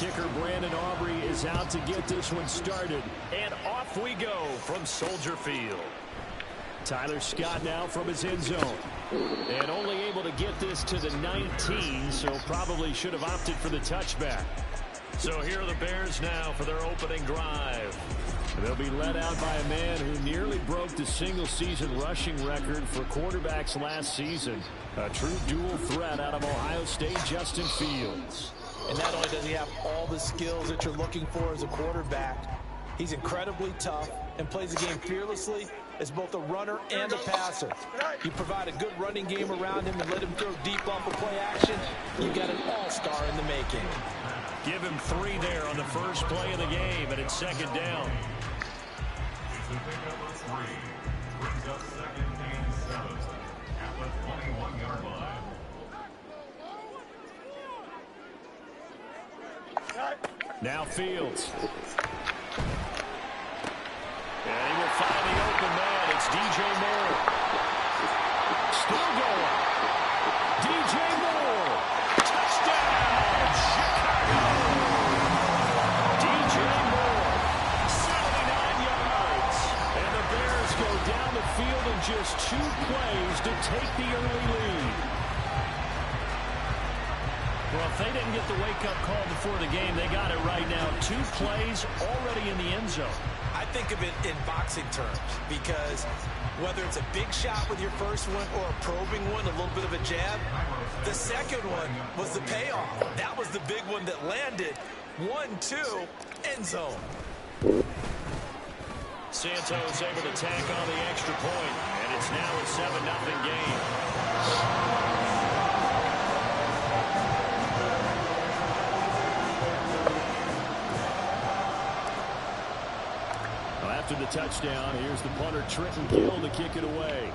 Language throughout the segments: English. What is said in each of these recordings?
kicker Brandon Aubrey is out to get this one started. And off we go from Soldier Field. Tyler Scott now from his end zone. And only able to get this to the 19, so probably should have opted for the touchback. So here are the Bears now for their opening drive. They'll be led out by a man who nearly broke the single-season rushing record for quarterbacks last season. A true dual threat out of Ohio State, Justin Fields. And not only does he have all the skills that you're looking for as a quarterback, he's incredibly tough and plays the game fearlessly as both a runner and a passer. You provide a good running game around him and let him throw deep off of play action, you got an all-star in the making. Give him 3 there on the first play of the game, and it's second down. Brings up 2nd and 7 at the 21-yard line. Now Fields. And he will find the open man. It's DJ Moore. Still going. DJ Moore. Touchdown, Chicago. DJ Moore, 79 yards. And the Bears go down the field in just 2 plays to take the early lead. Well, if they didn't get the wake-up call before the game, they got it right now. 2 plays already in the end zone. I think of it in boxing terms because whether it's a big shot with your first one or a probing one, a little bit of a jab, the second one was the payoff. That was the big one that landed. 1-2, end zone. Santos able to tack on the extra point, and it's now a 7-0 game. After the touchdown, here's the punter Trenton Gill to kick it away.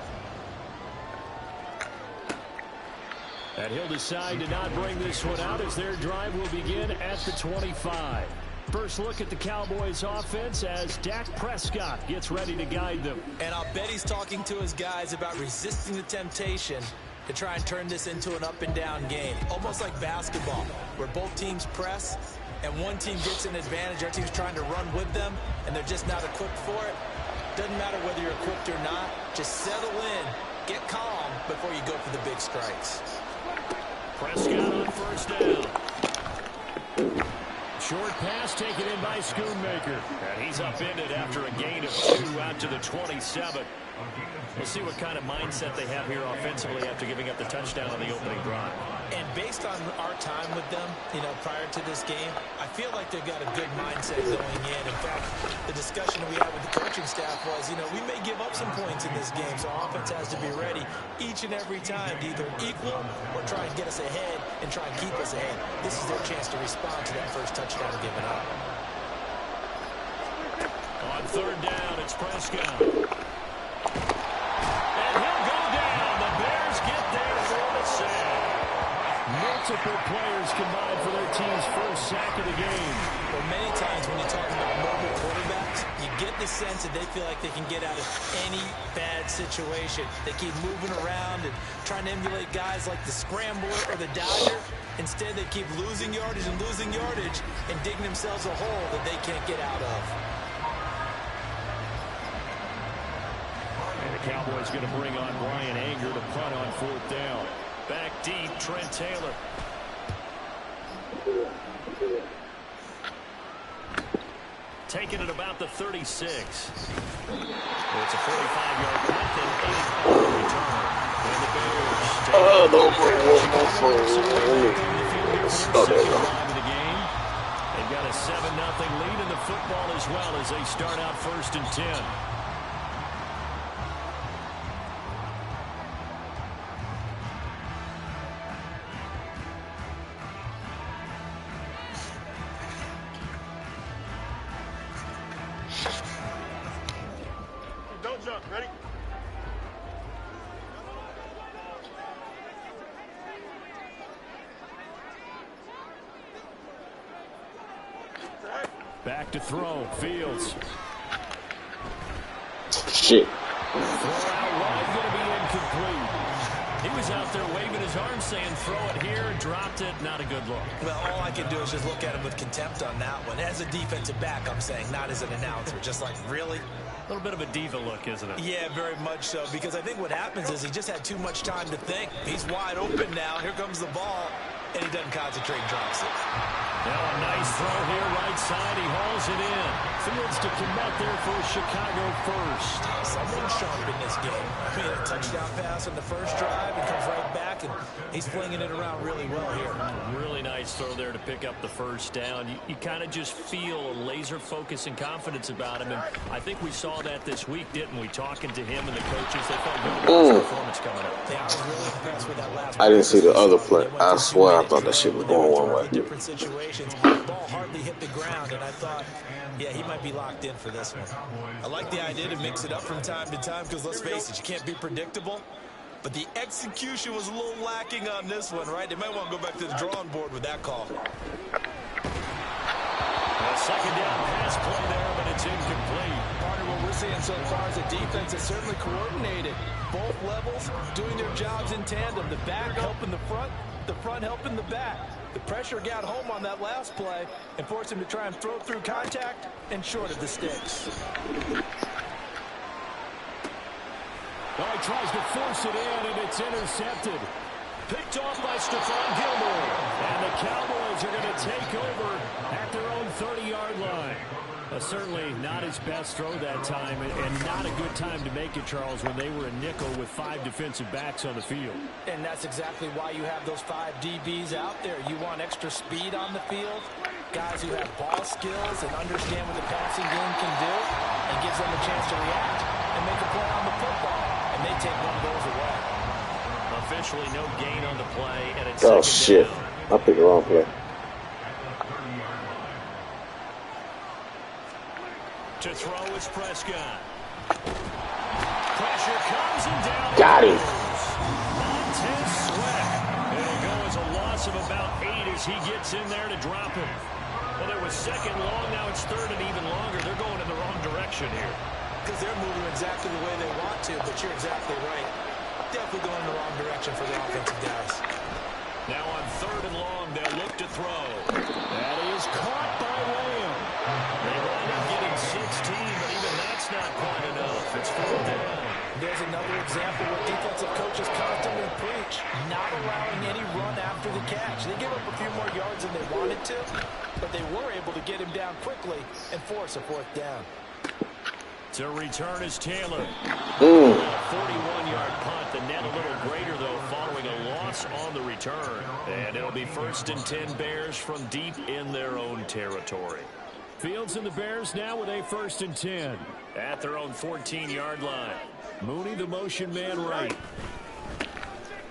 And he'll decide to not bring this one out as their drive will begin at the 25. First look at the Cowboys offense as Dak Prescott gets ready to guide them. And I'll bet he's talking to his guys about resisting the temptation to try and turn this into an up-and-down game. Almost like basketball, where both teams press and one team gets an advantage, our team's trying to run with them, and they're just not equipped for it. Doesn't matter whether you're equipped or not. Just settle in, get calm before you go for the big strikes. Prescott on first down. Short pass taken in by Schoonmaker. And he's upended after a gain of 2 out to the 27. We'll see what kind of mindset they have here offensively after giving up the touchdown on the opening drive. And based on our time with them, prior to this game, I feel like they've got a good mindset going in. In fact, the discussion we had with the coaching staff was, we may give up some points in this game, so our offense has to be ready each and every time to either equal or try and get us ahead and try and keep us ahead. This is their chance to respond to that first touchdown given up. On third down, it's Prescott. And he'll go down. The Bears get there for the sack. Multiple players combined for their team's first sack of the game. Well, many times when you talk about mobile quarterbacks, you get the sense that they feel like they can get out of any bad situation. They keep moving around and trying to emulate guys like the Scrambler or the Dodger. Instead, they keep losing yardage and digging themselves a hole that they can't get out of. And the Cowboys going to bring on Brian Anger to punt on fourth down. Back deep, Trent Taylor. Taking it about the 36. It's a 45-yard punt and 8-yard return. And the Bears take the game. They've got a 7-0 lead in the football as well as they start out 1st and 10. Ready? Back to throw. Fields. Shit. Throw out wide, going to be incomplete. He was out there waving his arms saying, throw it here, dropped it, not a good look. Well, all I can do is just look at him with contempt on that one. As a defensive back, I'm saying, not as an announcer. Just like, really? A little bit of a diva look, isn't it? Yeah, very much so, because I think what happens is he just had too much time to think. He's wide open now. Here comes the ball, and he doesn't concentrate and drops it. Now a nice throw here, right side. He hauls it in. Fields to commit there for Chicago first. Someone's sharp in this game. I mean, a touchdown pass on the first drive. He comes right back, and he's flinging it around really well here. Really nice throw there to pick up the first down. You kind of just feel a laser focus and confidence about him, and I think we saw that this week, didn't we? Talking to him and the coaches, they felt good about his performance coming up. Yeah, I was really impressed with that last I didn't see the other play. I swear I thought that shit was going one way. Different situations. The ball hardly hit the ground, and I thought, yeah, he might be locked in for this one. I like the idea to mix it up from time to time because, let's face it, you can't be predictable. But the execution was a little lacking on this one, right? They might want to go back to the drawing board with that call. A second down pass play there, but it's incomplete. Partner, what we're seeing so far is a defense that's certainly coordinated. Both levels doing their jobs in tandem. The back helping the front helping the back. The pressure got home on that last play and forced him to try and throw through contact and short of the sticks. Well, he tries to force it in, and it's intercepted. Picked off by Stephon Gilmore. And the Cowboys are going to take over at their own 30-yard line. Certainly not his best throw that time, and not a good time to make it, Charles, when they were a nickel with 5 defensive backs on the field. And that's exactly why you have those 5 DBs out there. You want extra speed on the field, guys who have ball skills and understand what the passing game can do, and gives them a chance to react and make a play on the football. And they take one of those away. Officially no gain on the play, and it's Oh, shit. I picked the wrong play. To throw is Prescott. Pressure comes and down. Got him. Montez Sweat. It'll go as a loss of about 8 as he gets in there to drop him. Well, it was second long. Now it's third and even longer. They're going in the wrong direction here. Because they're moving exactly the way they want to, but you're exactly right. Definitely going in the wrong direction for the offensive guys. Now on third and long, they'll look to throw. That is caught by Lamb. They wind up getting 16, but even that's not quite enough. It's fourth down. There's another example where defensive coaches constantly preach, not allowing any run after the catch. They give up a few more yards than they wanted to, but they were able to get him down quickly and force a fourth down. To return is Taylor. 41-yard punt. The net a little greater, though, following a loss on the return. And it'll be 1st and 10 Bears from deep in their own territory. Fields and the Bears now with a 1st and 10 at their own 14-yard line. Mooney, the motion man right.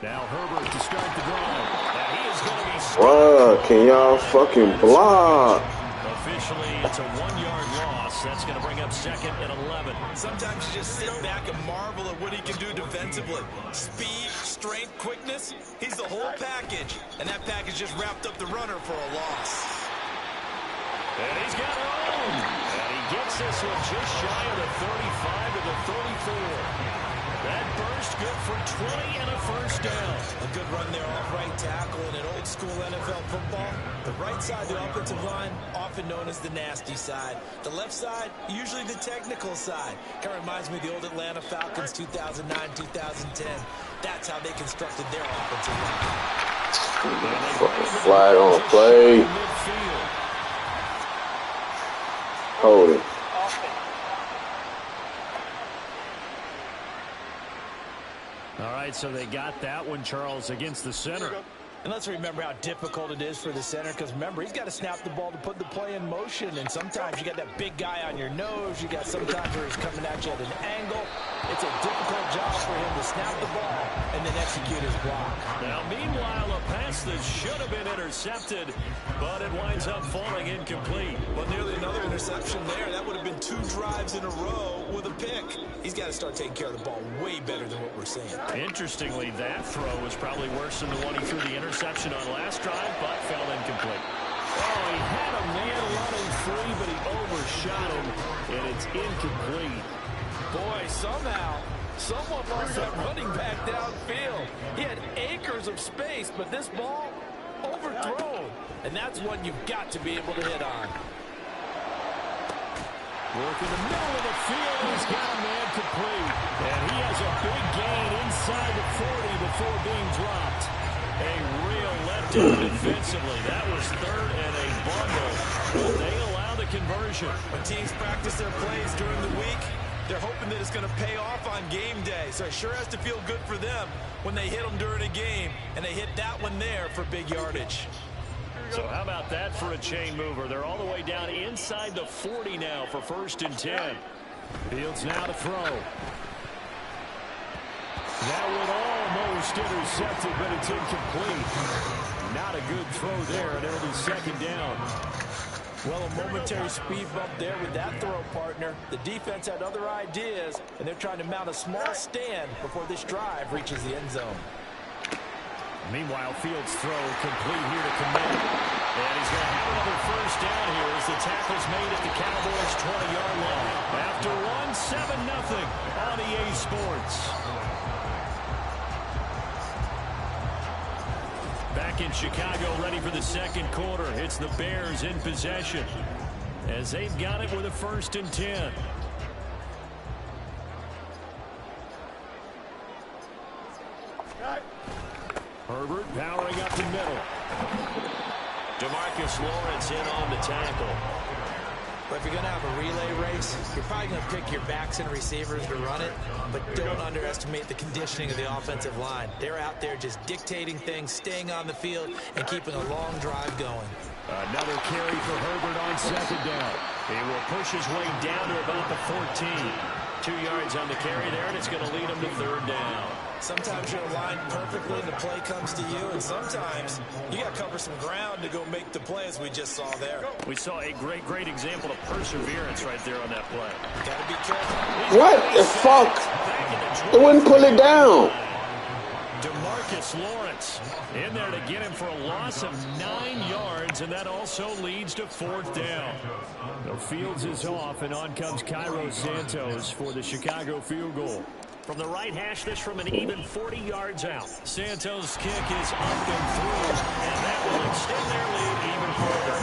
Now Herbert to start the drive. Now he is going to be stopped. Bruh, can y'all fucking block? Officially, it's a 1-yard loss. That's going to bring up 2nd and 11. Sometimes you just sit back and marvel at what he can do defensively. Speed, strength, quickness, he's the whole package. And that package just wrapped up the runner for a loss. And he's got room. And he gets this one just shy of the 35 to the 34. That burst good for 20 and a first down. A good run there off right tackle in an old school NFL football. The right side, the offensive line, often known as the nasty side. The left side, usually the technical side. Kind of reminds me of the old Atlanta Falcons 2009, 2010. That's how they constructed their offensive line. Fucking flag on the play. Hold it. All right, so they got that one, Charles, against the center. And let's remember how difficult it is for the center, because remember, he's got to snap the ball to put the play in motion, and sometimes you got that big guy on your nose. You got sometimes where he's coming at you at an angle. It's a difficult job for him to snap the ball and then execute his block. Now, meanwhile, a pass that should have been intercepted, but it winds up falling incomplete. Well, nearly another interception there. That would have been 2 drives in a row with a pick. He's got to start taking care of the ball way better than what we're seeing. Interestingly, that throw was probably worse than the one he threw the interception on last drive, but fell incomplete. Oh, he had a man running free, but he overshot him, and it's incomplete. Boy, somehow, someone lost that running back downfield. He space, but this ball overthrown. And that's one you've got to be able to hit on. Work in the middle of the field. He's got a man complete. And he has a big gain inside the 40 before being dropped. A real letdown defensively. That was third and a bundle. But they allow the conversion. When teams practice their plays during the week, they're hoping that it's going to pay off on game day. So it sure has to feel good for them when they hit them during a game. And they hit that one there for big yardage. So how about that for a chain mover? They're all the way down inside the 40 now for 1st and 10. Fields now to throw. That one almost intercepted, but it's incomplete. Not a good throw there, and it'll be 2nd down. Well, a momentary speed bump there with that throw, partner. The defense had other ideas, and they're trying to mount a small stand before this drive reaches the end zone. Meanwhile, Fields' throw complete here to Kmet. And he's going to have another 1st down here as the tackle's made at the Cowboys' 20-yard line. After one, 7-0 on EA Sports. Back in Chicago, ready for the 2nd quarter. It's the Bears in possession as they've got it with a 1st and 10. Herbert powering up the middle. DeMarcus Lawrence in on the tackle. But if you're going to have a relay race, you're probably going to pick your backs and receivers to run it, but don't underestimate the conditioning of the offensive line. They're out there just dictating things, staying on the field, and keeping a long drive going. Another carry for Herbert on 2nd down. He will push his way down to about the 14. 2 yards on the carry there, and it's going to lead him to 3rd down. Sometimes you're aligned perfectly and the play comes to you, and sometimes you got to cover some ground to go make the play, as we just saw there. We saw a great example of perseverance right there on that play. Got to be careful. What the fuck? They wouldn't pull it down. DeMarcus Lawrence in there to get him for a loss of 9 yards, and that also leads to 4th down. The Fields is off, and on comes Cairo Santos for the Chicago field goal. From the right hash, this from an even 40 yards out. Santos' kick is up and through, and that will extend their lead even further.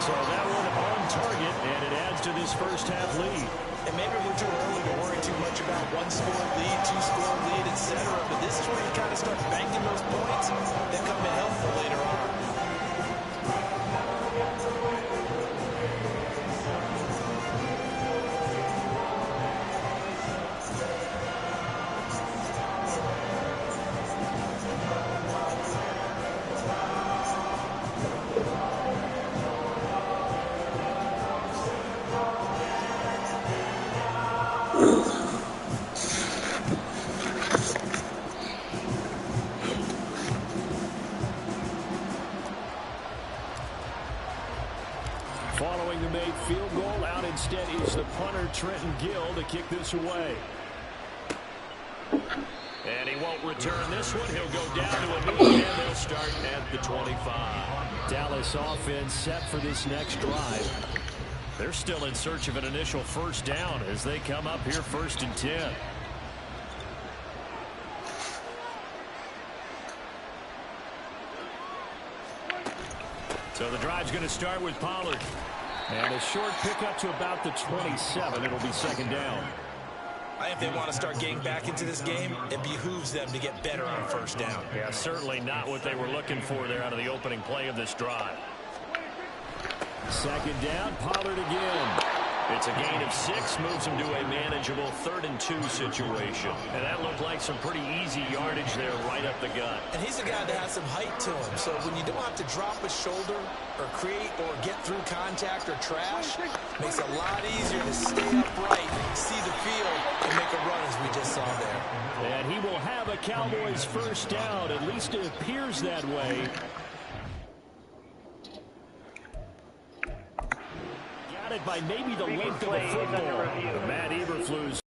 So that one on target, and it adds to this 1st half lead. And maybe we're too early to worry too much about 1-score lead, 2-score lead, etc. But this is where you kind of start banking those points that come in helpful later on. Following the made field goal, out instead is the punter, Trenton Gill, to kick this away. And he won't return this one. He'll go down to a knee, and they'll start at the 25. Dallas offense set for this next drive. They're still in search of an initial 1st down as they come up here 1st and 10. So the drive's going to start with Pollard. And a short pickup to about the 27. It'll be 2nd down. I think if they want to start getting back into this game, it behooves them to get better on 1st down. Yeah, certainly not what they were looking for there out of the opening play of this drive. 2nd down, Pollard again. It's a gain of 6, moves him to a manageable 3rd and 2 situation. And that looked like some pretty easy yardage there right up the gut. And he's a guy that has some height to him, so when you don't have to drop a shoulder or create or get through contact or trash, makes it a lot easier to stay upright, see the field, and make a run as we just saw there. And he will have a Cowboys 1st down. At least it appears that way. By maybe the length of the football. Matt Eberflus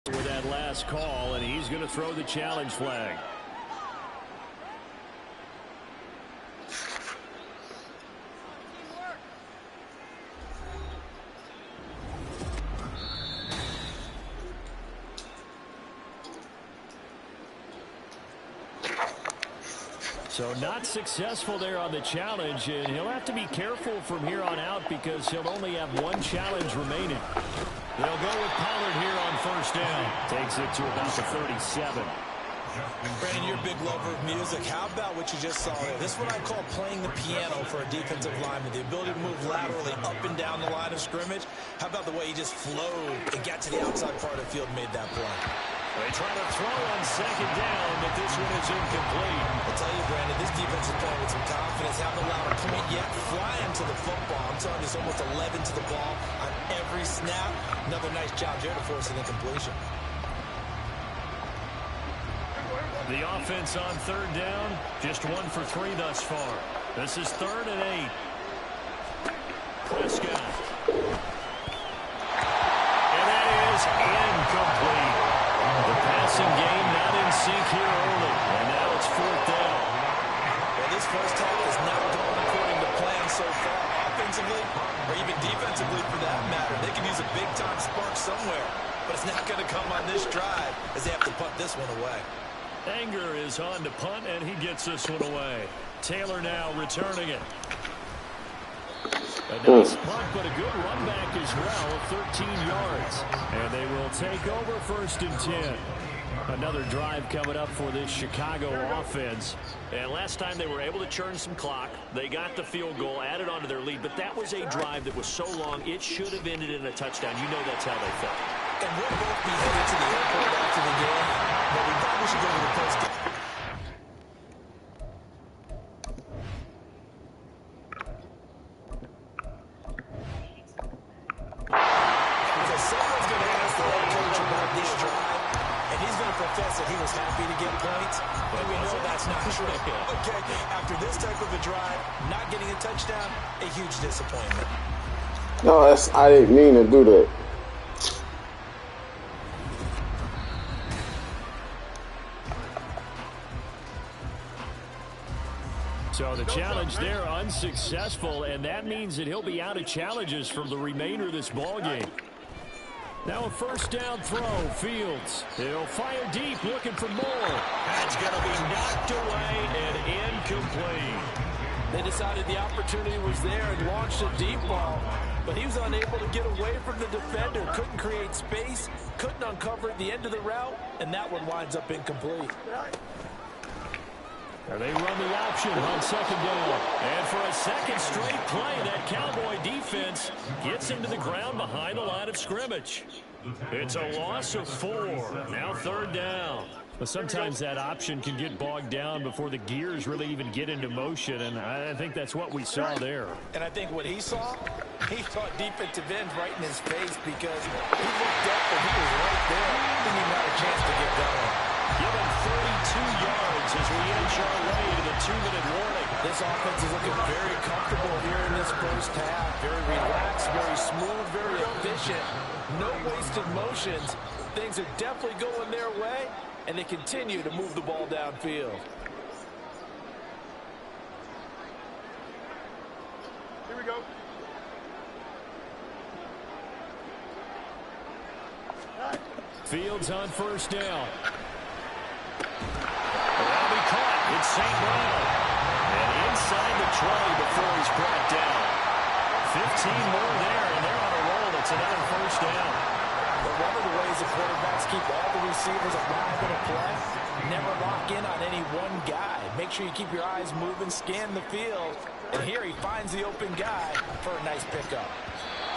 with that last call, and he's going to throw the challenge flag. So not successful there on the challenge, and he'll have to be careful from here on out because he'll only have one challenge remaining. They'll go with Pollard here on first down. Takes it to about the 37. Brandon, you're a big lover of music. How about what you just saw there? This is what I call playing the piano for a defensive lineman. The ability to move laterally up and down the line of scrimmage. How about the way he just flowed and got to the outside part of the field and made that play? They try to throw on second down, but this one is incomplete. I'll tell you, Brandon, this defense is playing with some confidence. Haven't allowed a point yet. Flying to the football. I'm telling you, it's almost 11 to the ball on every snap. Another nice job there to force an incompletion. The offense on third down, just 1 for 3 thus far. This is 3rd and 8. Prescott. And that is incomplete. The passing game not in sync here early. And now it's 4th down. Well, this first half is not going according to plan so far. Offensively, or even defensively for that matter. They can use a big-time spark somewhere. But it's not going to come on this drive as they have to punt this one away. Anger is on to punt, and he gets this one away. Taylor now returning it. A nice punt, but a good run back as well, 13 yards. And they will take over 1st and 10. Another drive coming up for this Chicago offense. And last time they were able to churn some clock. They got the field goal, added on to their lead. But that was a drive that was so long, it should have ended in a touchdown. You know that's how they felt. And we'll both be headed to the airport after the game, but we probably should go to the post game. Because someone's going to ask the head coach about this drive, and he's going to profess that he was happy to get points, but we know that's not true. Okay, after this type of a drive, not getting a touchdown, a huge disappointment. No, I didn't mean to do that. So the challenge there unsuccessful, and that means that he'll be out of challenges from the remainder of this ball game. Now a 1st down throw, Fields. He'll fire deep, looking for more. That's going to be knocked away and incomplete. They decided the opportunity was there and launched a deep ball, but he was unable to get away from the defender, couldn't create space, couldn't uncover at the end of the route, and that one winds up incomplete. They run the option on 2nd down. And for a second straight play, that Cowboy defense gets him to the ground behind the line of scrimmage. It's a loss of 4. Now 3rd down. But sometimes that option can get bogged down before the gears really even get into motion, and I think that's what we saw there. And I think what he saw defensive ends right in his face because he looked up and he was right there. Didn't even have a chance to get going. Given 32 yards as we inch our way to the 2-minute warning. This offense is looking very comfortable here in this first half. Very relaxed, very smooth, very efficient. No wasted motions. Things are definitely going their way, and they continue to move the ball downfield. Here we go. Fields on 1st down. That'll be caught. It's St. Brown. And inside the 20 before he's brought down. 15 more there, and they're on a roll. It's another 1st down. But one of the ways the quarterbacks keep all the receivers alive in a play, never lock in on any one guy. Make sure you keep your eyes moving, scan the field. And here he finds the open guy for a nice pickup.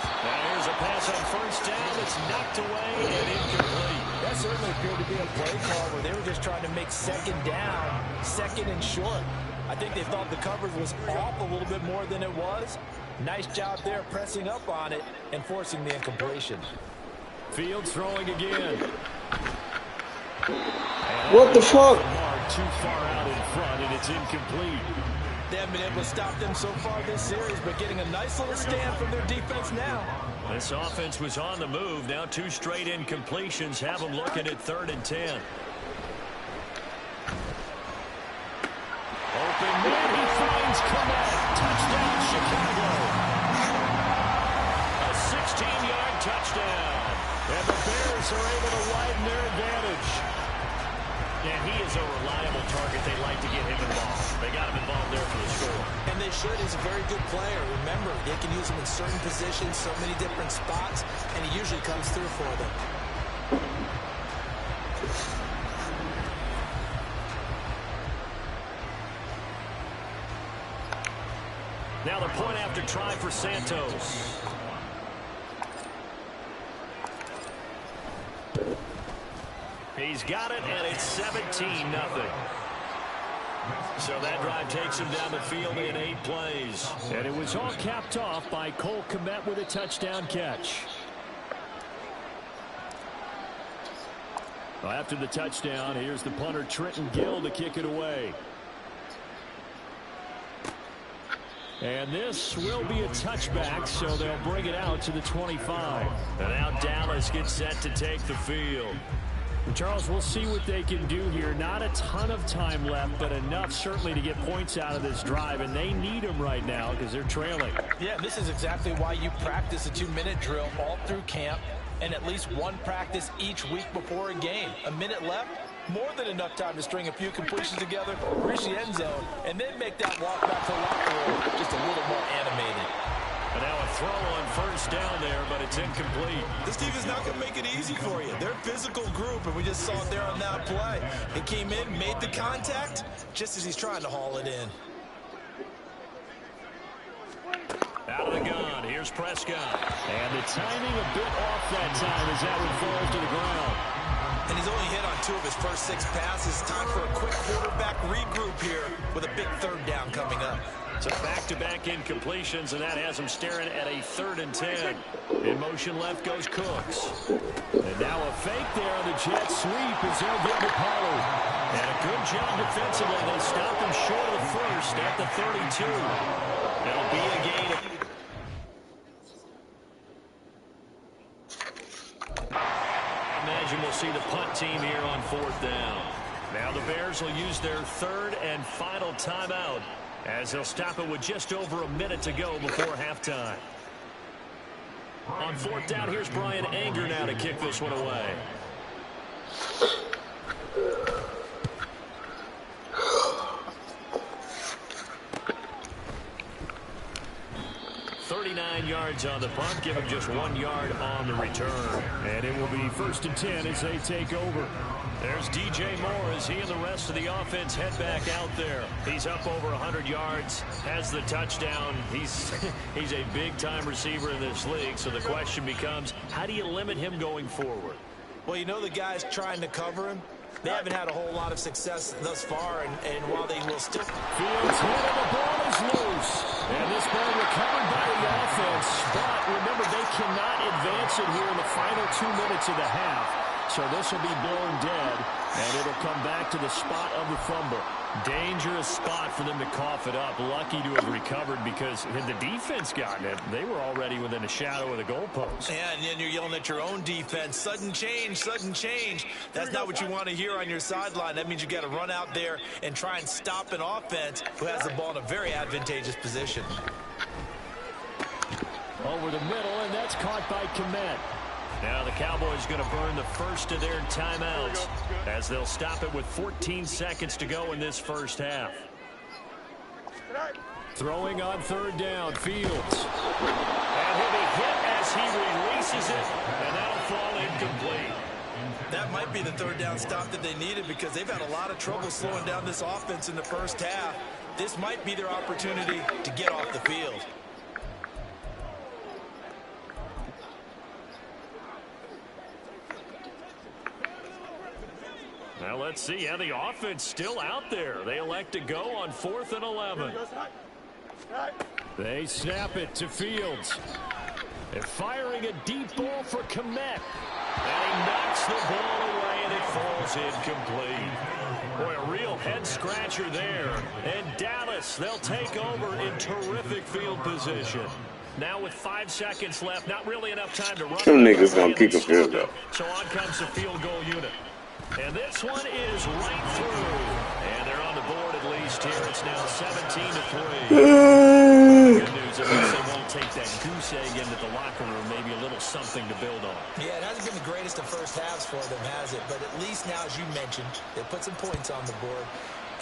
Now here's a pass on 1st down. It's knocked away and incomplete. That certainly appeared to be a play call where they were just trying to make 2nd down, 2nd and short. I think they thought the coverage was off a little bit more than it was. Nice job there pressing up on it and forcing the incompletion. Fields throwing again. What the fuck? Mark too far out in front, and it's incomplete. They haven't been able to stop them so far this series, but getting a nice little stand from their defense now. This offense was on the move. Now 2 straight incompletions have them looking at 3rd and 10. Open man, he finds Clement. Touchdown, Chicago. A 16-yard touchdown. And the Bears are able to widen their advantage. And he is a reliable target. They like to get him involved. They got him involved there for the score. And they should. He's a very good player. Remember, they can use him in certain positions, so many different spots, and he usually comes through for them. Now the point after try for Santos. He's got it, and it's 17-0. So that drive takes him down the field in 8 plays. And it was all capped off by Cole Kmet with a touchdown catch. Well, after the touchdown, here's the punter Trenton Gill to kick it away. And this will be a touchback, so they'll bring it out to the 25. And now Dallas gets set to take the field. Charles, we'll see what they can do here. Not a ton of time left, but enough certainly to get points out of this drive, and they need them right now because they're trailing. Yeah, this is exactly why you practice a 2-minute drill all through camp and at least one practice each week before a game. A minute left, more than enough time to string a few completions together, reach the end zone, and then make that walk back to the locker room just a little more animated. And now a throw on first down there, but it's incomplete. This team is not going to make it easy for you. They're a physical group, and we just saw it there on that play. He came in, made the contact, just as he's trying to haul it in. Out of the gun, here's Prescott. And the timing a bit off that time as that one falls to the ground. And he's only hit on 2 of his first 6 passes. Time for a quick quarterback regroup here with a big 3rd down coming up. So back-to-back incompletions, and that has him staring at a 3rd and 10. In motion left goes Cooks. And now a fake there on the jet sweep as they'll get to Pollard. And a good job defensively. They stop him short of the first at the 32. That'll be a gain of... Imagine we'll see the punt team here on 4th down. Now the Bears will use their 3rd and final timeout, as they'll stop it with just over a minute to go before halftime. On 4th down, here's Brian Anger now to kick this one away. Yards on the punt, give him just 1 yard on the return. And it will be 1st and 10 as they take over. There's DJ Moore as he and the rest of the offense head back out there. He's up over 100 yards, has the touchdown. He's a big-time receiver in this league, so the question becomes, how do you limit him going forward? Well, you know the guys trying to cover him, they haven't had a whole lot of success thus far, and while they will still... Fields hit and the ball is loose. And this ball recovered by the offense. But remember, they cannot advance it here in the final 2 minutes of the half. So this will be blown dead, and it'll come back to the spot of the fumble. Dangerous spot for them to cough it up. Lucky to have recovered because had the defense gotten it, they were already within a shadow of the goalpost. Yeah, and then you're yelling at your own defense. Sudden change, sudden change. That's not what you want to hear on your sideline. That means you got to run out there and try and stop an offense who has the ball in a very advantageous position. Over the middle, and that's caught by Kmet. Now the Cowboys going to burn the first of their timeouts as they'll stop it with 14 seconds to go in this first half. Throwing on 3rd down, Fields. And he'll be hit as he releases it, and that'll fall incomplete. That might be the 3rd down stop that they needed because they've had a lot of trouble slowing down this offense in the first half. This might be their opportunity to get off the field. Now let's see how the offense still out there. They elect to go on 4th and 11. They snap it to Fields. They're firing a deep ball for Kmet. And he knocks the ball away, and it falls incomplete. Boy, a real head-scratcher there. And Dallas, they'll take over in terrific field position. Now with 5 seconds left, not really enough time to run. Them niggas gonna kick a field goal. So on comes the field goal unit. And this one is right through. And they're on the board at least here. It's now 17-3. Good news, at least they won't take that goose egg into the locker room, maybe a little something to build on. Yeah, it hasn't been the greatest of first halves for them, has it? But at least now, as you mentioned, they put some points on the board.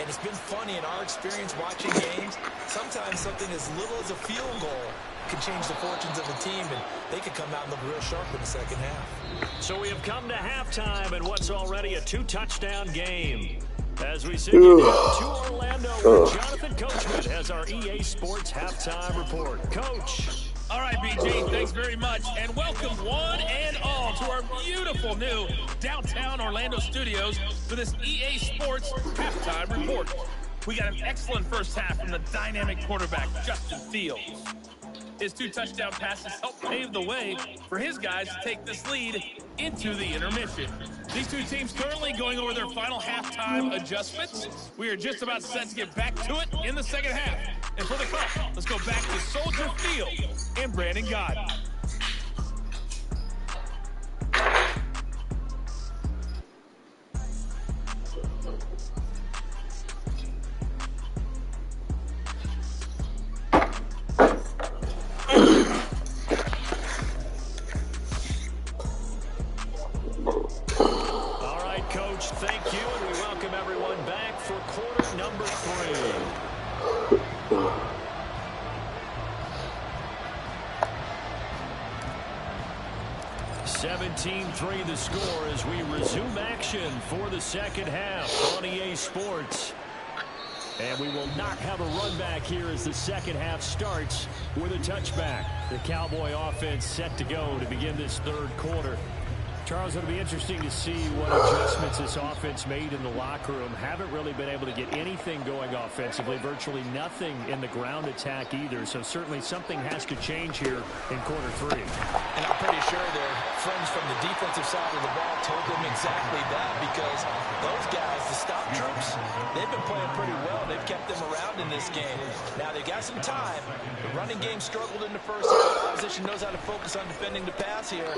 And it's been funny in our experience watching games. Sometimes something as little as a field goal can change the fortunes of a team, and they could come out and look real sharp in the second half. So we have come to halftime in what's already a 2-touchdown game. As we send you down to Orlando, where Jonathan Coachman has our EA Sports halftime report. Coach. All right, BG, thanks very much, and welcome one and all to our beautiful new downtown Orlando studios for this EA Sports halftime report. We got an excellent first half from the dynamic quarterback, Justin Fields. His 2 touchdown passes helped pave the way for his guys to take this lead into the intermission. These two teams currently going over their final halftime adjustments. We are just about set to get back to it in the second half. And for the call, let's go back to Soldier Field and Brandon Gaudin. All right, Coach, thank you, and we welcome everyone back for quarter number 3. 17-3 the score as we resume action for the second half on EA Sports. And we will not have a run back here as the second half starts with a touchback. The Cowboy offense set to go to begin this third quarter. Charles, it'll be interesting to see what adjustments this offense made in the locker room. Haven't really been able to get anything going offensively, virtually nothing in the ground attack either. So certainly something has to change here in quarter 3. And I'm pretty sure their friends from the defensive side of the ball told them exactly that, because those guys, the stop troops, they've been playing pretty well. They've kept them around in this game. Now they got some time. The running game struggled in the first half. The opposition knows how to focus on defending the pass here.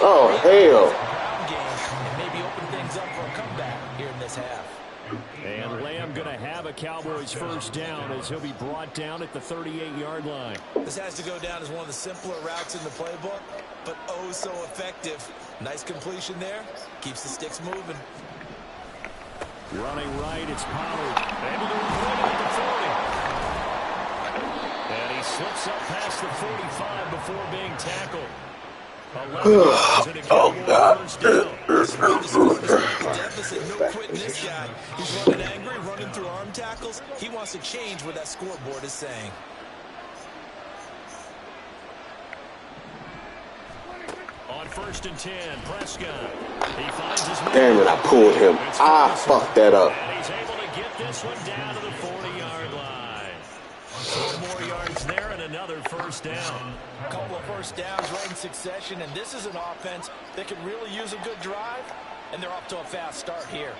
Oh, hell. Ground game and maybe open things up for a comeback here in this half. And Lamb going to have a Cowboys first down as he'll be brought down at the 38-yard line. This has to go down as one of the simpler routes in the playbook, but oh so effective. Nice completion there. Keeps the sticks moving. Running right, it's Pollard. Able to avoid it at the 40. And he slips up past the 45 before being tackled. Oh, God. Deficit, no quitting this guy. He's running angry, running through arm tackles. He wants to change what that scoreboard is saying. On 1st and 10, Prescott. He finds his man. Damn it, I pulled him. I fucked that up. And he's able to get this one down to the 40-yard line. 4 more yards there and another first down. A couple of first downs right in succession, and this is an offense that could really use a good drive, and they're off to a fast start here.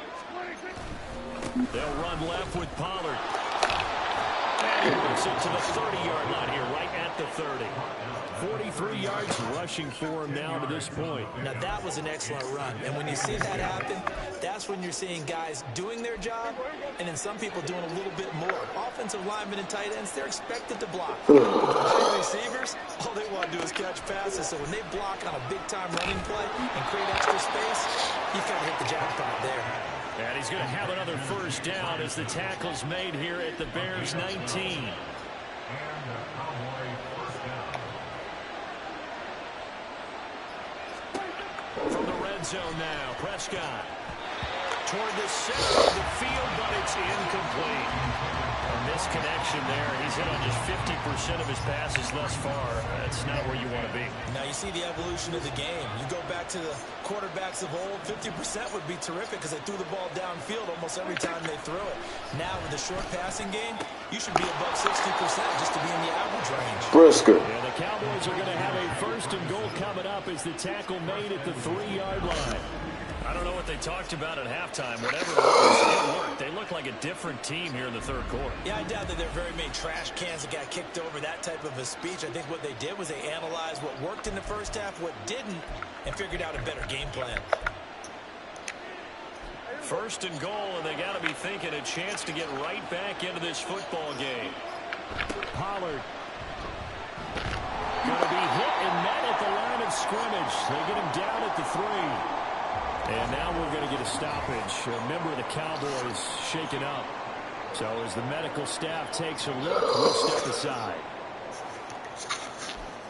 They'll run left with Pollard. And he moves it to the 30-yard line here, right at the 30. 43 yards rushing for him now to this point. Now that was an excellent run, and when you see that happen, that's when you're seeing guys doing their job, and then some people doing a little bit more. Offensive linemen and tight ends, they're expected to block. But the wide receivers, all they want to do is catch passes, so when they block on a big-time running play and create extra space, you've got to hit the jackpot there. And he's going to have another first down as the tackle's made here at the Bears 19. From the red zone now, Prescott toward the center of the field, but it's incomplete. A misconnection there. He's hit on just 50% of his passes thus far. That's not where you want to be. Now you see the evolution of the game. You go back to the quarterbacks of old, 50% would be terrific because they threw the ball downfield almost every time they threw it. Now with the short passing game, you should be above 60% just to be in the average range. Brisker. And the Cowboys are going to have a first and goal coming up as the tackle made at the 3-yard line. I don't know what they talked about at halftime. Whatever it was, it worked. They look like a different team here in the third quarter. Yeah, I doubt that there are very many trash cans that got kicked over, that type of a speech. I think what they did was they analyzed what worked in the first half, what didn't, and figured out a better game plan. First and goal, and they got to be thinking a chance to get right back into this football game. Pollard. Going to be hit and met at the line of scrimmage. They get him down at the 3. And now we're going to get a stoppage. A member of the Cowboys shaken up. So as the medical staff takes a look, we'll step aside.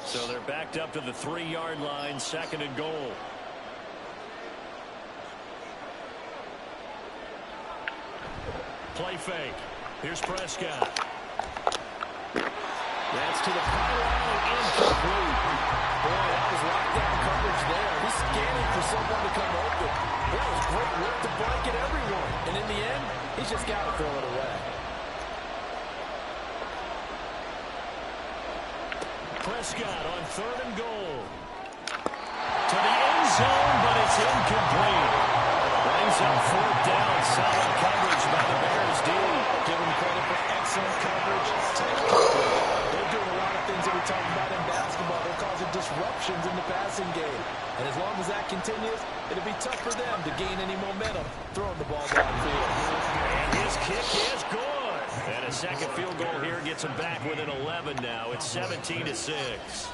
So they're backed up to the 3-yard line, 2nd and goal. Play fake. Here's Prescott. That's to the pylon and incomplete. Boy, that was lockdown coverage there. He's scanning for someone to come open. That was great work to blanket everyone. And in the end, he's just got to throw it away. Prescott on 3rd and goal. To the end zone, but it's incomplete. Brings up 4th down. Solid coverage by the Bears D. Give him credit for excellent coverage. They're doing a lot of things that we talk about in basketball. They're causing disruptions in the passing game. And as long as that continues, it'll be tough for them to gain any momentum throwing the ball downfield. And his kick is good. And a second field goal here gets him back within 11 now. It's 17-6.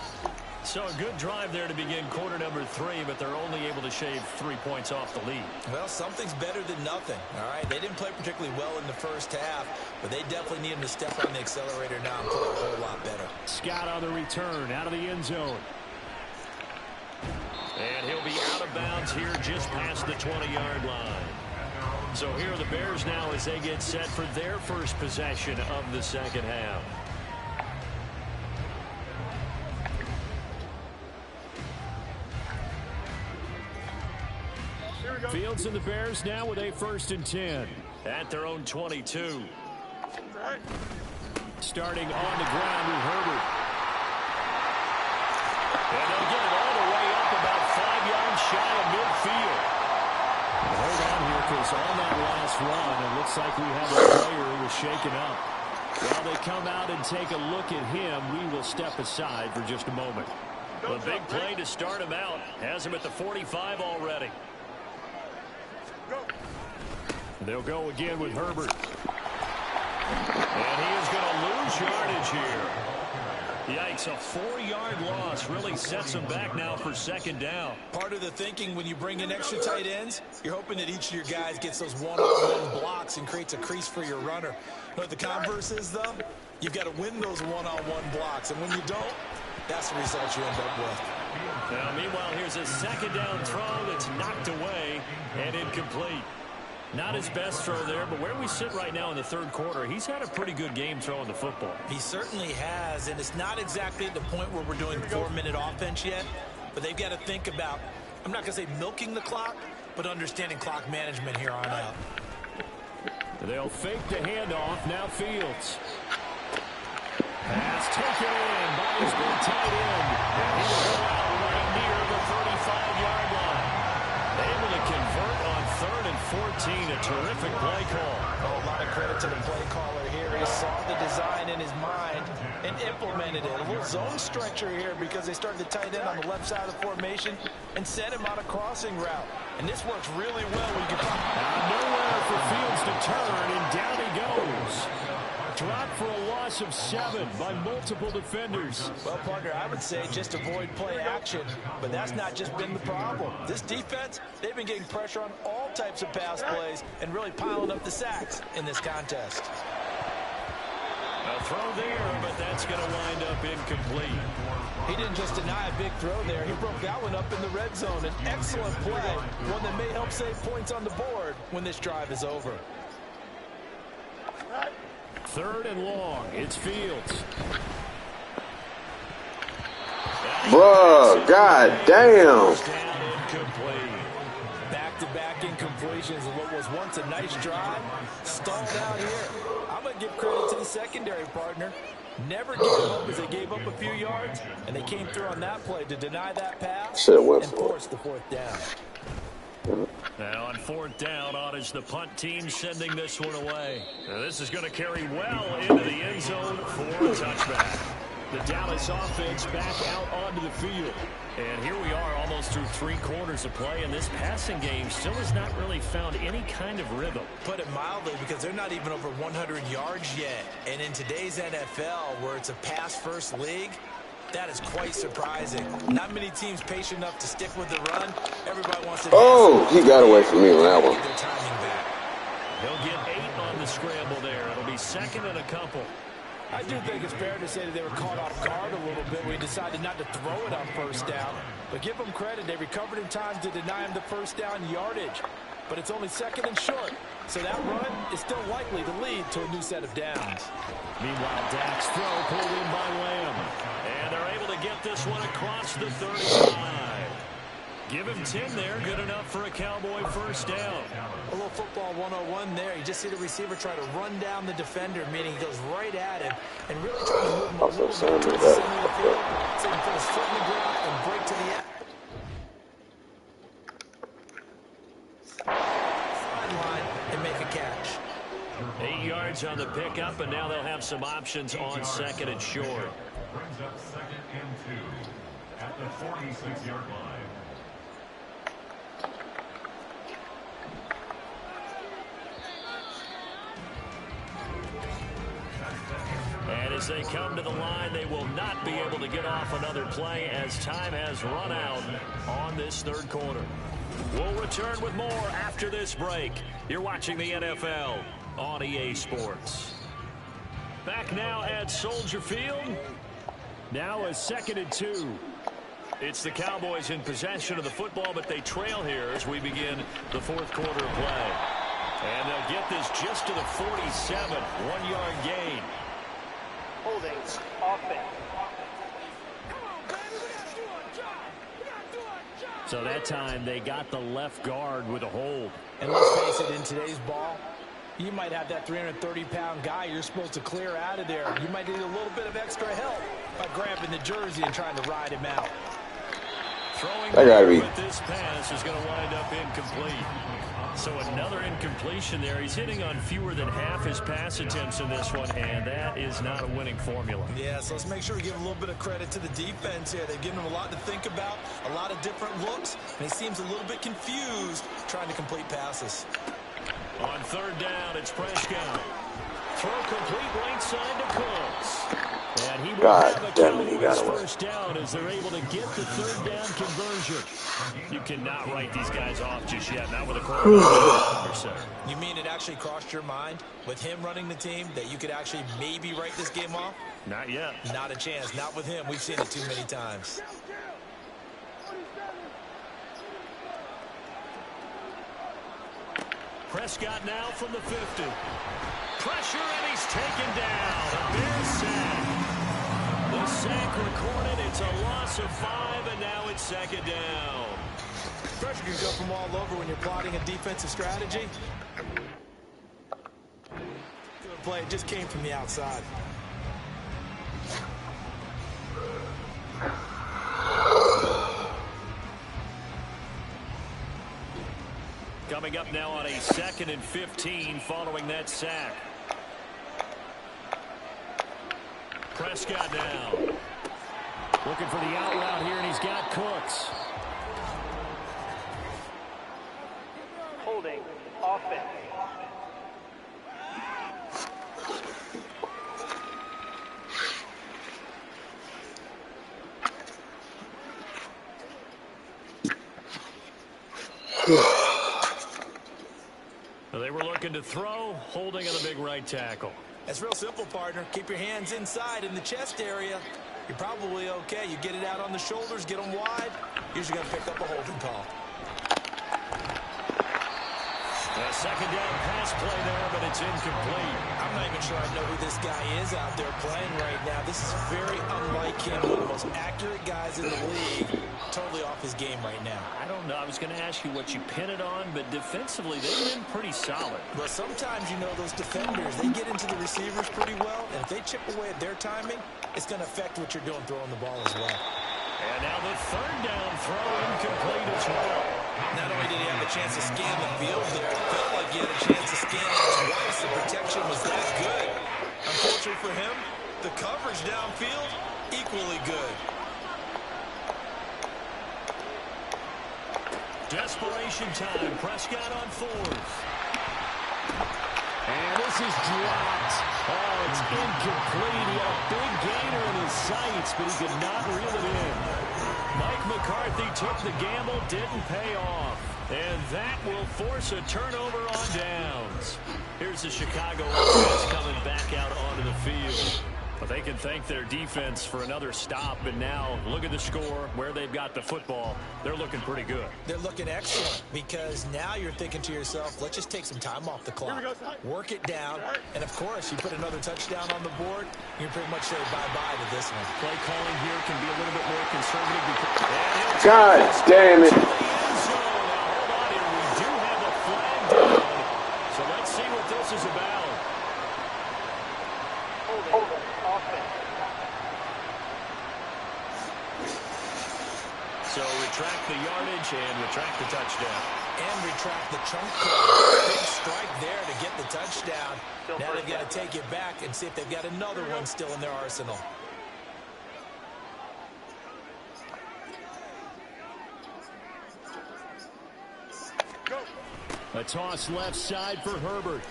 So a good drive there to begin quarter number 3, but they're only able to shave 3 points off the lead. Well, something's better than nothing, all right? They didn't play particularly well in the first half, but they definitely need him to step on the accelerator now and play a whole lot better. Scott on the return out of the end zone. And he'll be out of bounds here just past the 20-yard line. So here are the Bears now as they get set for their first possession of the second half. Fields and the Bears now with a 1st and 10. At their own 22. Starting on the ground with Herbert. And they'll get it all the way up about 5 yards shy of midfield. Hold on here, because on that last run, it looks like we have a player who was shaken up. While they come out and take a look at him, we will step aside for just a moment. The big play to start him out has him at the 45 already. They'll go again with Herbert. And he is going to lose yardage here. Yikes, a 4-yard loss really sets him back now for 2nd down. Part of the thinking when you bring in extra tight ends, you're hoping that each of your guys gets those one-on-one blocks and creates a crease for your runner. You know what the converse is, though? You've got to win those one-on-one blocks, and when you don't, that's the result you end up with. Now, meanwhile, here's a 2nd down throw that's knocked away and incomplete. Not his best throw there, but where we sit right now in the 3rd quarter, he's had a pretty good game throwing the football. He certainly has, and it's not exactly at the point where we're doing 4-minute offense yet, but they've got to think about, I'm not going to say milking the clock, but understanding clock management here on out. They'll fake the handoff. Now Fields. Pass taken in by his big tight end. And he will go out right near the 35-yard line. Able to convert on 3rd and 14. A terrific play call. Oh, a lot of credit to the play caller here. He saw the design in his mind and implemented it. A little zone stretcher here because they started the tight end on the left side of the formation and sent him on a crossing route. And this works really well when you can... Nowhere for Fields to turn, and down he goes. Dropped for a loss of 7 by multiple defenders. Well, partner, I would say just avoid play action, but that's not just been the problem. This defense, they've been getting pressure on all types of pass plays and really piling up the sacks in this contest. A throw there, but that's going to wind up incomplete. He didn't just deny a big throw there. He broke that one up in the red zone. An excellent play, one that may help save points on the board when this drive is over. 3rd and long. It's Fields. Bruh, god damn. Back-to-back incompletions of what was once a nice drive. Stalled out here. I'm going to give credit to the secondary partner. Never gave up as they gave up a few yards, and they came through on that play to deny that pass and force the 4th down. Now on 4th down, is the punt team sending this one away. Now this is going to carry well into the end zone for a touchback. The Dallas offense back out onto the field. And here we are almost through 3 quarters of play, and this passing game still has not really found any kind of rhythm. Put it mildly, because they're not even over 100 yards yet. And in today's NFL, where it's a pass-first league, That is quite surprising. Not many teams patient enough to stick with the run. Everybody wants to... Oh, he got away from me on that one. Their timing back. He'll get 8 on the scramble there. It'll be second and a couple. I do think it's fair to say that they were caught off guard a little bit. We decided not to throw it on first down. But give them credit. They recovered in time to deny him the first down yardage. But it's only second and short. So that run is still likely to lead to a new set of downs. Meanwhile, Dak's throw pulled in by Lamb. And they're able to get this one across the 35. Give him 10 there. Good enough for a Cowboy first down. A little football 101 there. You just see the receiver try to run down the defender, meaning he goes right at him and really try to move him a little bit to the center of the field so he can put his foot in the ground and break to the sideline and make a catch. 8 yards on the pickup, and now they'll have some options on second and short. Brings up second and 2 at the 46-yard line. And as they come to the line, they will not be able to get off another play as time has run out on this third quarter. We'll return with more after this break. You're watching the NFL on EA Sports. Back now at Soldier Field. Now a second and 2. It's the Cowboys in possession of the football, but they trail here as we begin the fourth quarter of play. And they'll get this just to the 47, 1-yard gain. Holding offense. So that time they got the left guard with a hold. And let's face it, in today's ball, you might have that 330-pound guy you're supposed to clear out of there. You might need a little bit of extra help by grabbing the jersey and trying to ride him out. Throwing with this pass is going to wind up incomplete. So another incompletion there. He's hitting on fewer than half his pass attempts in this one, and that is not a winning formula. Yeah, so let's make sure we give a little bit of credit to the defense here. They've given him a lot to think about, a lot of different looks, and he seems a little bit confused trying to complete passes. On third down, it's Prescott. Throw complete right side to Cooks. And he will God have a damn it, he got Cowboys away. first down as they're able to get the third down conversion. You cannot write these guys off just yet, not with a quarterback. You mean it actually crossed your mind with him running the team that you could actually maybe write this game off? Not yet. Not a chance. Not with him. We've seen it too many times. Prescott now from the 50. Pressure, and he's taken down. A big sack. The sack recorded. It's a loss of 5, and now it's second down. Pressure can go from all over when you're plotting a defensive strategy. Good play. It just came from the outside. Coming up now on a 2nd and 15 following that sack. Prescott now. Looking for the out route here, and he's got Cooks. Holding offense. They were looking to throw, holding on the big right tackle. It's real simple, partner. Keep your hands inside in the chest area. You're probably okay. You get it out on the shoulders, get them wide. Usually going to pick up a holding call. A second down pass play there, but it's incomplete. I'm not even sure I know who this guy is out there playing right now. This is very unlike him. One of the most accurate guys in the league. Totally off his game right now. I don't know. I was going to ask you what you pin it on, but defensively, they've been pretty solid. But sometimes, you know, those defenders, they get into the receivers pretty well, and if they chip away at their timing, it's going to affect what you're doing throwing the ball as well. And now the third down throw incomplete as well. Not only did he have a chance to scan the field there, it felt like he had a chance to scan it twice. The protection was that good. Unfortunately for him, the coverage downfield, equally good. Desperation time. Prescott on 4th. And this is dropped. Oh, it's incomplete. He had a big gainer in his sights, but he could not reel it in. Mike McCarthy took the gamble, didn't pay off. And that will force a turnover on downs. Here's the Chicago offense coming back out onto the field. But they can thank their defense for another stop. And now look at the score, where they've got the football. They're looking pretty good. They're looking excellent because now you're thinking to yourself, let's just take some time off the clock. Work it down. And, of course, you put another touchdown on the board, you pretty much say bye-bye to this one. Play calling here can be a little bit more conservative. God damn it. Hold on here. We do have a flag down. So let's see what this is about. Holding. Offense. So retract the yardage and retract the touchdown. And retract the chunk play. Big strike there to get the touchdown. Now they've got to take it back and see if they've got another one still in their arsenal. A toss left side for Herbert.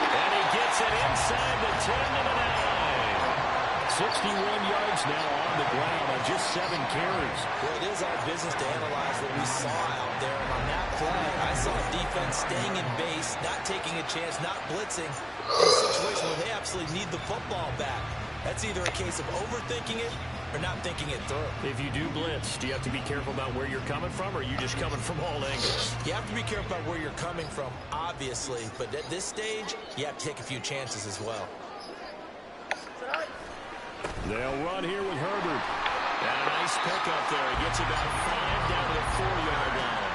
And he gets it inside the 10 to the 9. 61 yards now on the ground on just 7 carries. Well, it is our business to analyze what we saw out there. And on that play, I saw defense staying in base, not taking a chance, not blitzing in a situation where they absolutely need the football back. That's either a case of overthinking it or not thinking it through. If you do blitz, do you have to be careful about where you're coming from, or are you just coming from all angles? You have to be careful about where you're coming from, obviously. But at this stage, you have to take a few chances as well. They'll run here with Herbert. And a nice pickup there. He gets about 5 down to the 4-yard line.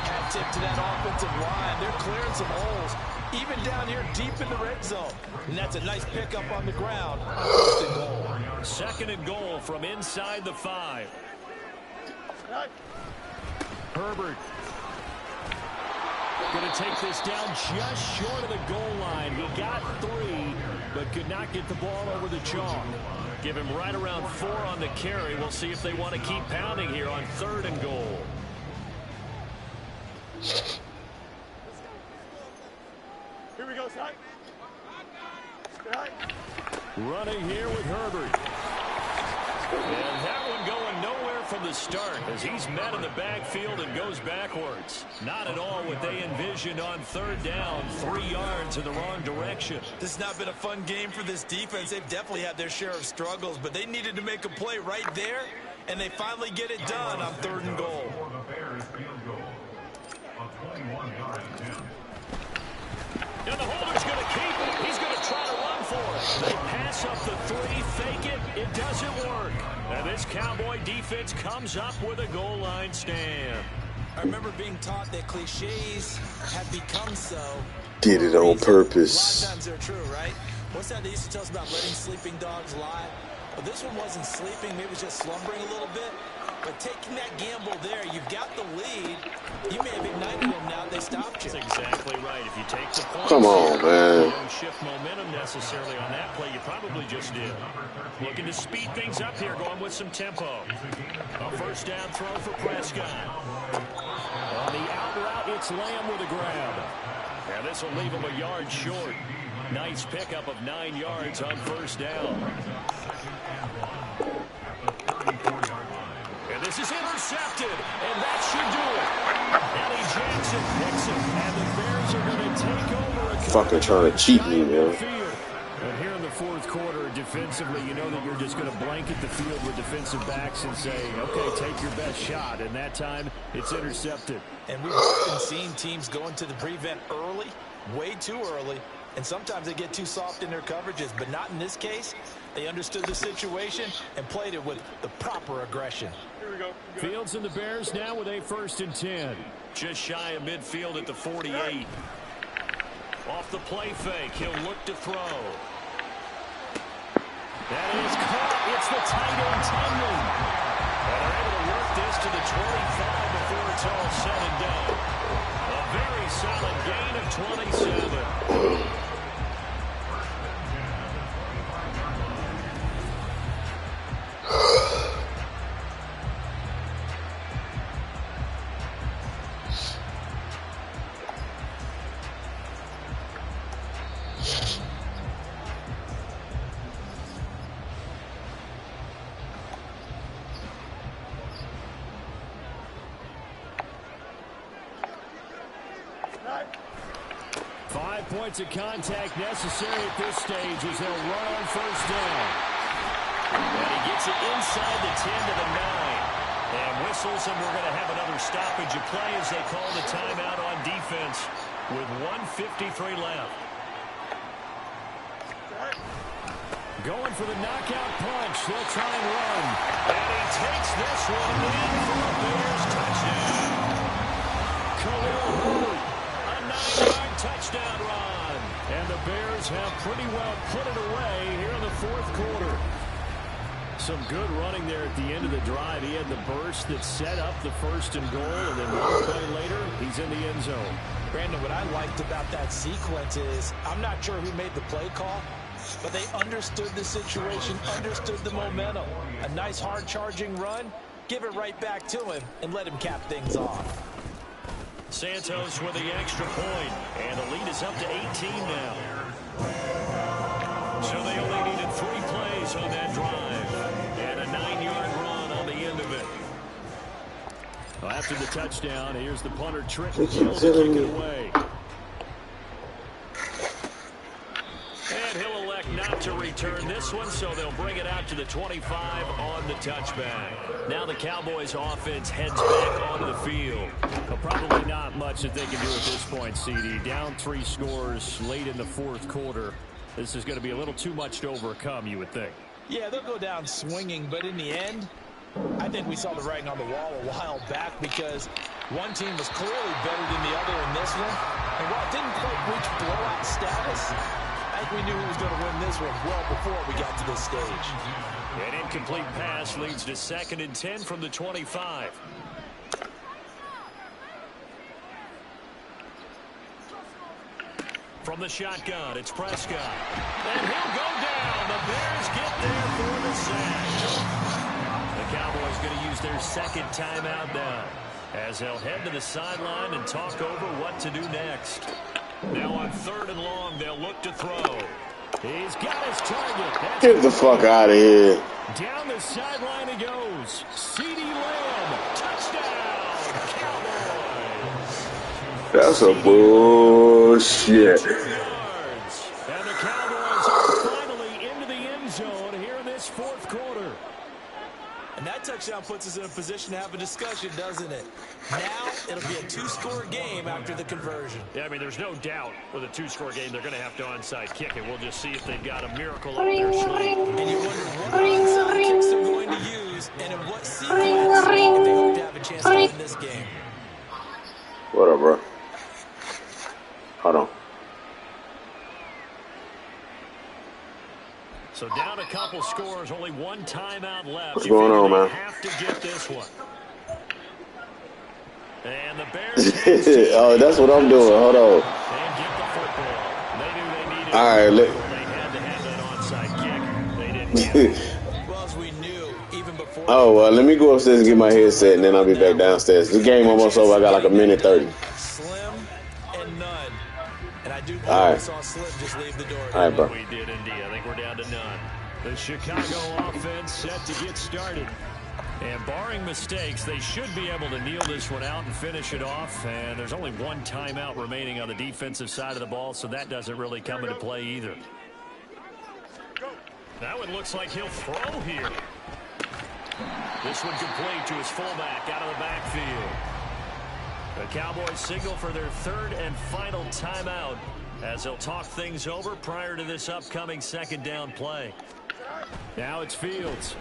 Hat tip to that offensive line. They're clearing some holes, even down here deep in the red zone. And that's a nice pickup on the ground. First and goal. 2nd and goal from inside the 5. Herbert going to take this down just short of the goal line. He got 3, but could not get the ball over the chalk. Give him right around 4 on the carry. We'll see if they want to keep pounding here on 3rd and goal. Here we go, son. Running here with Herbert. And that one going nowhere from the start as he's met in the backfield and goes backwards. Not at all what they envisioned on 3rd down, 3 yards in the wrong direction. This has not been a fun game for this defense. They've definitely had their share of struggles, but they needed to make a play right there, and they finally get it done on 3rd and goal. And the holder's going to keep it. He's going to try to run for it. They pass up the 3, fake it. It doesn't work. And this Cowboy defense comes up with a goal line stand. I remember being taught that cliches have become so. Did it on purpose. A lot of times they're true, right? What's that they used to tell us about letting sleeping dogs lie? Well, this one wasn't sleeping. Maybe it was just slumbering a little bit. But taking that gamble there, you've got the lead. You may have ignited them now. They stopped you. That's exactly right. If you take the points, come on, man. You don't shift momentum necessarily on that play. You probably just did. Looking to speed things up here, going with some tempo. A 1st down throw for Prescott. On the out route, it's Lamb with a grab. And this will leave him a yard short. Nice pickup of 9 yards on 1st down. And this is intercepted, and that should do it. Eddie Jackson picks it, and the Bears are going to take over. Fucking trying to cheat me, man. And here in the 4th quarter, defensively, you know that you're just going to blanket the field with defensive backs and say, okay, take your best shot. And that time, it's intercepted. And we've often seen teams go into the prevent early, way too early, and sometimes they get too soft in their coverages, but not in this case. They understood the situation and played it with the proper aggression. Here we go. Fields and the Bears now with a 1st and 10. Just shy of midfield at the 48. Off the play fake, he'll look to throw. That is caught. It's the tight end, Tunyon. And they're able to work this to the 25 before it's all said and done. A very solid gain of 27. 5 points of contact necessary at this stage as they'll run on first down. And he gets it inside the 10 to the 9. And whistles, and we're going to have another stoppage of play as they call the timeout on defense with 1:53 left. Going for the knockout punch. They'll try and run. And he takes this one in for a Bears touchdown. Khalil Herbert, a 9-yard touchdown run. And the Bears have pretty well put it away here in the fourth quarter. Some good running there at the end of the drive. He had the burst that set up the first and goal, and then one play later, he's in the end zone. Brandon, what I liked about that sequence is I'm not sure who made the play call, but they understood the situation, understood the momentum. A nice hard-charging run, give it right back to him, and let him cap things off. Santos with the extra point, and the lead is up to 18 now. So they only needed 3 plays on that drive, and a 9-yard run on the end of it. Well, after the touchdown, here's the punter, Trenton Hill, to kick it away. And he'll elect not to return this one, so they'll bring it out to the 25 on the touchback. Now the Cowboys offense heads back onto the field. Well, probably not much that they can do at this point, CD. Down 3 scores late in the fourth quarter. This is going to be a little too much to overcome, you would think. Yeah, they'll go down swinging, but in the end, I think we saw the writing on the wall a while back because one team was clearly better than the other in this one. And while it didn't quite reach blowout status, I think we knew who was going to win this one well before we got to this stage. An incomplete pass leads to 2nd and 10 from the 25. From the shotgun, it's Prescott. And he'll go down. The Bears get there for the sack. The Cowboys going to use their 2nd timeout now as they'll head to the sideline and talk over what to do next. Now on 3rd and long, they'll look to throw. He's got his target. Get the fuck out of here. Down the sideline he goes. CeeDee Lamb. Touchdown, Cowboys. That's a bullshit. And the Cowboys are finally into the end zone here in this fourth quarter. And that touchdown puts us in a position to have a discussion, doesn't it? Now it'll be a 2-score game after the conversion. Yeah, I mean, there's no doubt with a 2-score game they're going to have to onside kick it. We'll just see if they've got a miracle up their sleeve. And you wonder what onside kicks they're going to use and in what sequence if they hope to have a chance to win this game. What up, bro? Hold on. So down a couple scores, only 1 timeout left. What's going on, man? Have to get this one. And the Bears. Oh, that's what I'm doing. Hold on. And get the football. They knew they needed. All right, they had to have that onside kick. They didn't get it. Well, as we knew, even before. Oh, well, let me go upstairs and get my headset, and then I'll be back downstairs. The game almost over. I got like a minute 30. Slim and none. And I do believe All right. we saw Slim just leave the door. All right, bro. We did indeed. I think we're down to none. The Chicago offense set to get started. And barring mistakes, they should be able to kneel this one out and finish it off. And there's only 1 timeout remaining on the defensive side of the ball, so that doesn't really come into play either. That one looks like he'll throw here. This one complete to his fullback out of the backfield. The Cowboys signal for their 3rd and final timeout as they'll talk things over prior to this upcoming 2nd down play. Now it's Fields.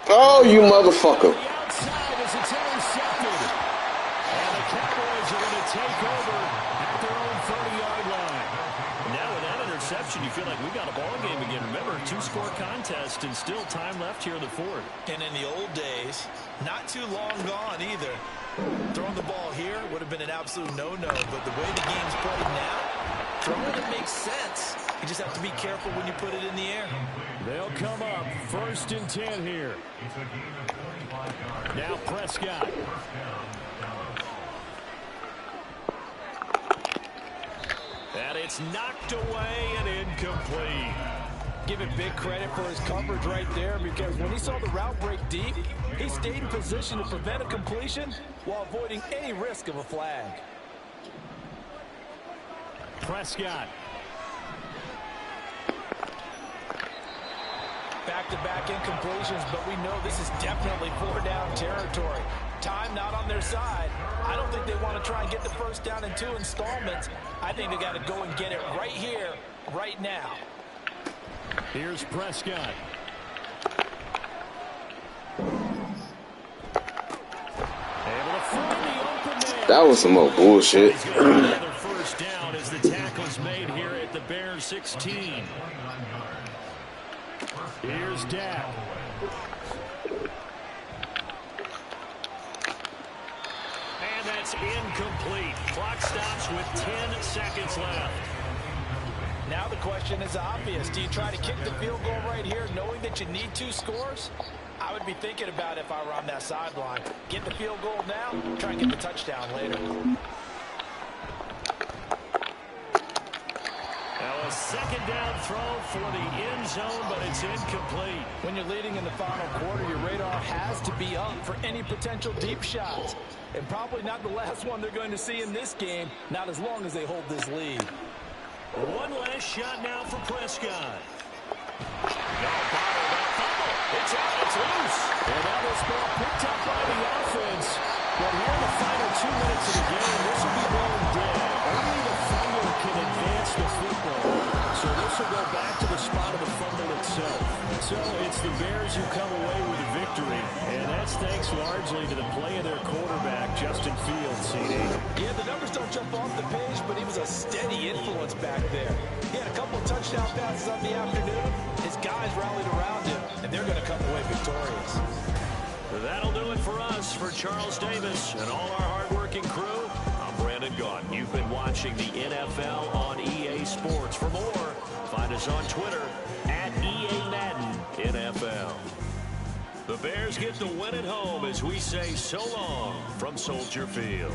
Oh, you motherfucker. The outside as it's intercepted. And the Cowboys are going to take over at their own 30-yard line. Now with that interception, you feel like we got a ball game again. Remember, 2-score contest and still time left here in the 4th. And in the old days, not too long gone either. Throwing the ball here would have been an absolute no-no, but the way the game's played now, throwing it makes sense. You just have to be careful when you put it in the air. They'll come up 1st and 10 here. Now Prescott. And it's knocked away and incomplete. Give him big credit for his coverage right there, because when he saw the route break deep, he stayed in position to prevent a completion while avoiding any risk of a flag. Prescott. Back-to-back incompletions, but we know this is definitely 4-down territory. Time not on their side. I don't think they want to try and get the first down in 2 installments. I think they got to go and get it right here, right now. Here's Prescott. Able to find the open man. That was some more bullshit. He's got another first down as the tackle is made here at the Bears 16. Here's Dak. And that's incomplete. Clock stops with 10 seconds left. Now the question is obvious. Do you try to kick the field goal right here knowing that you need 2 scores? I would be thinking about it if I were on that sideline. Get the field goal now, try and get the touchdown later. Now a second down throw for the end zone, but it's incomplete. When you're leading in the final quarter, your radar has to be up for any potential deep shots. And probably not the last one they're going to see in this game, not as long as they hold this lead. One last shot now for Prescott. It's out, it's loose. And that was ball picked up by the offense. But here in the final 2 minutes of the game, this will be going dead. Only the fumble can advance the football. So this will go back to the spot of the fumble itself. So it's the Bears who come away with a victory. And that's thanks largely to the play of their quarterback, Justin Fields, CD. Yeah, the numbers don't jump off the page, but he was a steady influence back there. He had a couple of touchdown passes on the afternoon. His guys rallied around him, and they're going to come away victorious. That'll do it for us. For Charles Davis and all our hardworking crew, I'm Brandon Gaudin. You've been watching the NFL on EA Sports. For more, find us on Twitter at EA Madden NFL. The Bears get the win at home as we say so long from Soldier Field.